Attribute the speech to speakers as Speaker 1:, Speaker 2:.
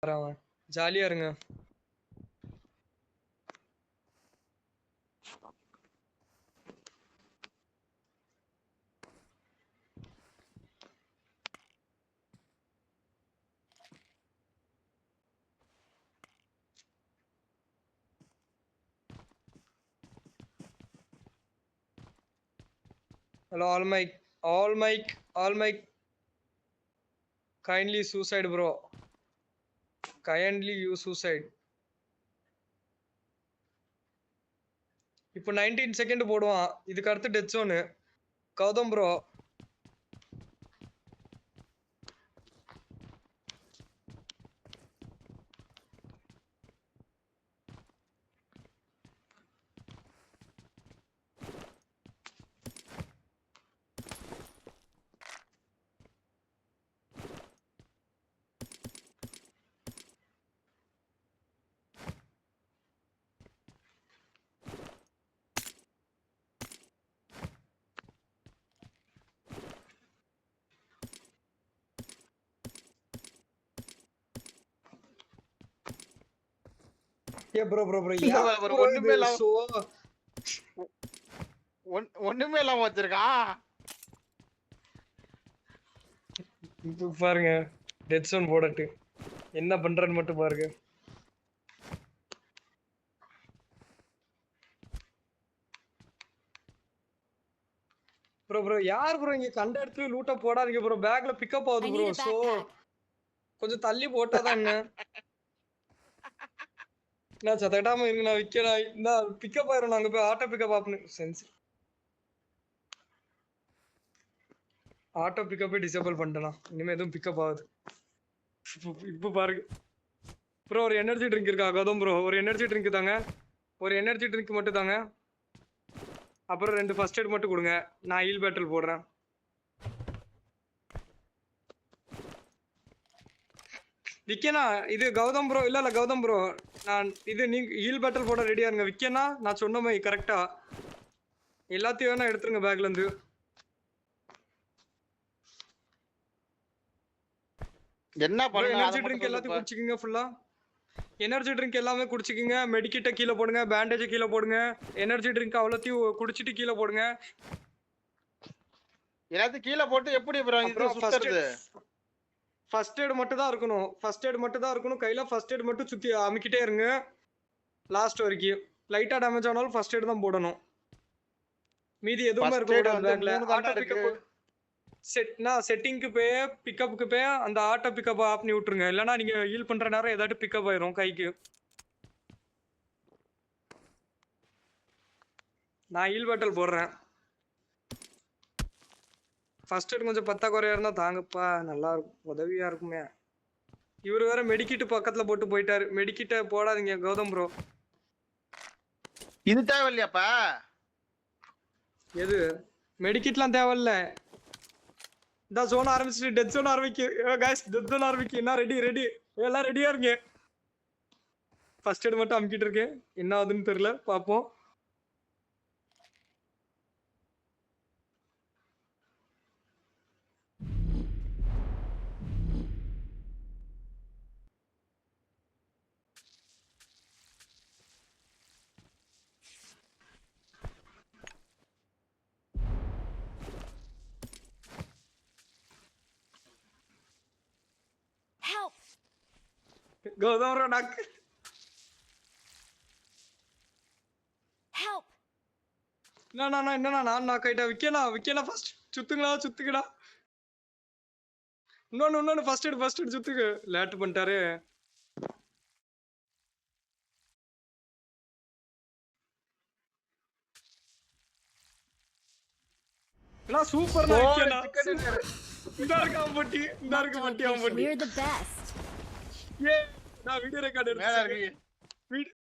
Speaker 1: அவன் ஜாலியா இருங்க. Hello, all mic. Kindly suicide, bro. Kindly you suicide. இப்போ 19 செகண்ட் போடுவான். இதுக்கு அடுத்து டெத் ஜோன். கௌதம் ப்ரோ ஏ ப்ரோ
Speaker 2: ஒண்ணுமே இல்லாம வச்சிருக்கான்.
Speaker 1: பாருங்க டெத் ஜோன் போடட்டு என்ன பண்றன்னு மட்டும் பாருங்க. ப்ரோ யார் ப்ரோ இங்க கண்ட இடத்துல லூட்டா போடாதீங்க ப்ரோ. பேக்ல பிக்கப் ஆகுது ப்ரோ. சோ கொஞ்சம் தள்ளி போட்டாதான் என்ன. நான் சத்தட்டாம இருங்க. நான் விக்கிறேன். இந்த பிக்கப் ஆயிரும். நாங்க போய் ஆட்டோ பிக்கப் ஆப்னு சென்ஸ் ஆட்டோ பிக்கப்பே டிசேபிள் பண்ணிட்டேன். இனிமே எதுவும் பிக்கப் ஆகுது. இப்போ பாருங்க ப்ரோ ஒரு எனர்ஜி ட்ரிங்க் இருக்கா கௌதம் ப்ரோ? ஒரு எனர்ஜி ட்ரிங்க் தாங்க. ஒரு எனர்ஜி ட்ரிங்க் மட்டும் தாங்க. அப்புறம் 2 ஃபர்ஸ்ட் எய்ட் மட்டும் கொடுங்க. நான் ஹீல் பேட்டில் போடுறேன். விக்கனா இது கௌதம் ப்ரோ இல்ல கௌதம் ப்ரோ நான் இது நீங்க ஹீல் பேட்டில் போட ரெடியா இருங்க. விக்கனா நான் சொன்ன மாதிரி கரெக்டா எல்லாத்தையும் வேணா எடுத்துருங்க பேக்ல இருந்து.
Speaker 2: என்ன பண்ண
Speaker 1: எனர்ஜி ட்ரிங்க் எல்லாத்தையும் குடிச்சிக்கங்க. ஃபுல்லா எனர்ஜி ட்ரிங்க் எல்லாமே குடிச்சிக்கங்க. மெடிக்கிட்ட கீழே போடுங்க. பேண்டேஜ் கீழே போடுங்க. எனர்ஜி ட்ரிங்க் அவ்வளோத்தையும் குடிச்சிட்டு கீழே போடுங்க.
Speaker 2: எல்லாத்தையும் கீழே போட்டு எப்படி சுத்துறது?
Speaker 1: ஃபர்ஸ்ட் எய்ட் மட்டும் தான் இருக்கணும். ஃபர்ஸ்ட் எய்ட் மட்டும் தான் இருக்கணும் கையில. ஃபர்ஸ்ட் எய்ட் மட்டும் சுத்தி அமுக்கிட்டே இருங்க லாஸ்ட் வரைக்கும். லைட்டா டேமேஜ் ஆனாலும் ஃபர்ஸ்ட் எய்ட் தான் போடணும். மீதி எதுவுமே இருக்க கூடாது பேக்ல. ஆட்டோ பிக்கப் செட்டிங்க்கு போய் பிக்கப்புக்கு போய் அந்த ஆட்டோ பிக்கப் ஆஃப் பண்ணி விட்டுருங்க. இல்லைன்னா நீங்க ஹீல் பண்ற நேரம் ஏதாட்டும் பிக்கப் ஆயிரும் கைக்கு. நான் ஹீல் பேட்டல் போடுறேன். ஃபர்ஸ்ட் எய்ட் கொஞ்சம் பத்தாக்குறையா இருந்தா தாங்கப்பா, நல்லா இருக்கும், உதவியா இருக்குமே. இவரு வேற மெடிக்கிட்டு பக்கத்துல போட்டு போயிட்டாரு. மெடிக்கிட்ட போடாதீங்க கௌதம் ப்ரோ.
Speaker 2: இது தேவையில்லையாப்பா?
Speaker 1: எது மெடிக்கிட்லாம் தேவையில்ல. இந்த ஜோன் ஆரம்பிச்சுட்டு டெத் ஜோன் ஆரம்பிக்கு गाइस. டெத் ஜோன் ஆரம்பிக்கு. என்ன ரெடி எல்லாம் ரெடியா இருங்க. ஃபர்ஸ்ட் எய்ட் மட்டும் அமுக்கிட்டு இருக்கேன். என்ன ஆகுதுன்னு தெரியல, பாப்போம். Gautam bro knock
Speaker 3: Help!
Speaker 1: என்னண்ணா நான் நாக் ஆயிட்டேன். விக்கனா ஃபர்ஸ்ட் சுத்துங்கடா. இன்னொன்னு ஃபர்ஸ்ட் எய்ட் சுத்துக்கு. லேட் பண்ணிட்டாரு. சூப்பர் விக்கனா. இந்த இருக்கு பட்டி அவன் பட்டி.
Speaker 3: We're the best.
Speaker 1: ஏ நான் வீடியோ ரெக்கார்ட் எடுத்து